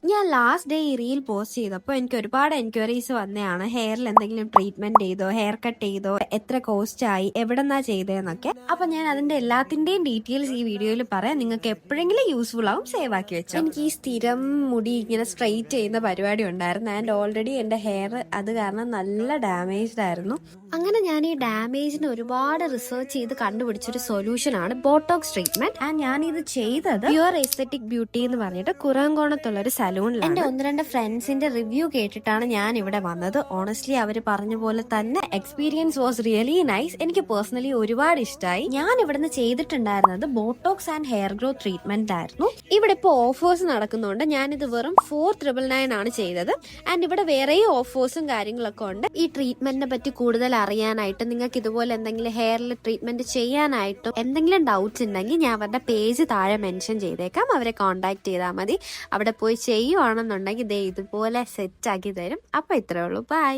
ഞാൻ last day ഈ reel post ചെയ്തപ്പോൾ എനിക്ക് ഒരുപാട് എൻക്വയറീസ് വന്നതാണ്. ഹെയറിൽ എന്തെങ്കിലും ട്രീറ്റ്മെന്റ് ചെയ്തോ, ഹെയർ കട്ട് ചെയ്തോ, എത്ര കോസ്റ്റ് ആയി, എവിടെന്നാ ചെയ്തതെന്നൊക്കെ. അപ്പൊ ഞാൻ അതിന്റെ എല്ലാത്തിന്റെയും ഡീറ്റെയിൽസ് ഈ വീഡിയോയിൽ പറയാം. നിങ്ങൾക്ക് എപ്പോഴെങ്കിലും യൂസ്ഫുൾ ആവും, സേവ് ആക്കി വെച്ചോ. എനിക്ക് ഈ സ്ഥിരം മുടി ഇങ്ങനെ സ്ട്രെയിറ്റ് ചെയ്യുന്ന പരിപാടി ഉണ്ടായിരുന്നു. ആൻഡ് ഓൾറെഡി എന്റെ ഹെയർ അത് കാരണം നല്ല ഡാമേജ്ഡ് ആയിരുന്നു. അങ്ങനെ ഞാൻ ഈ ഡാമേജിന് ഒരുപാട് റിസർച്ച് ചെയ്ത് കണ്ടുപിടിച്ചൊരു സൊല്യൂഷൻ ആണ് ബോട്ടോക്സ് ട്രീറ്റ്മെന്റ്. ആൻഡ് ഞാൻ ഇത് ചെയ്തത് പ്യുവർ എസ്തെറ്റിക് ബ്യൂട്ടി എന്ന് പറഞ്ഞിട്ട് കുരങ്കോണത്തുള്ള ഒരു സലൂണിലാണ്. എന്റെ 1-2 ഫ്രണ്ട്സിന്റെ റിവ്യൂ കേട്ടിട്ടാണ് ഞാൻ ഇവിടെ വന്നത്. ഓണസ്റ്റ്ലി അവർ പറഞ്ഞ പോലെ തന്നെ എക്സ്പീരിയൻസ് വാസ് റിയലി നൈസ്. എനിക്ക് പേഴ്സണലി ഒരുപാട് ഇഷ്ടമായി. ഞാൻ ഇവിടുന്ന് ചെയ്തിട്ടുണ്ടായിരുന്നത് Botox and hair growth treatment ആയിരുന്നു. ഇവിടെ ഇപ്പോൾ ഓഫേഴ്സ് നടക്കുന്നുണ്ട്. ഞാനിത് വെറും 4,999 ആണ് ചെയ്തത്. ആൻഡ് ഇവിടെ വേറെയും ഓഫേഴ്സും കാര്യങ്ങളൊക്കെ ഉണ്ട്. ഈ ട്രീറ്റ്മെന്റിനെ പറ്റി കൂടുതൽ അറിയാനായിട്ട്, നിങ്ങൾക്ക് ഇതുപോലെ എന്തെങ്കിലും ഹെയറിൽ ട്രീറ്റ്മെന്റ് ചെയ്യാനായിട്ടും എന്തെങ്കിലും ഡൗട്ട്സ് ഉണ്ടെങ്കിൽ ഞാൻ അവരുടെ പേജ് താഴെ മെൻഷൻ ചെയ്തേക്കാം. അവരെ കോൺടാക്ട് ചെയ്താൽ മതി. അവിടെ പോയി ചെയ്യുവാണെന്നുണ്ടെങ്കിൽ ഇതുപോലെ സെറ്റ് ആക്കി തരും. അപ്പൊ ഇത്രേ ഉള്ളൂ. ബൈ.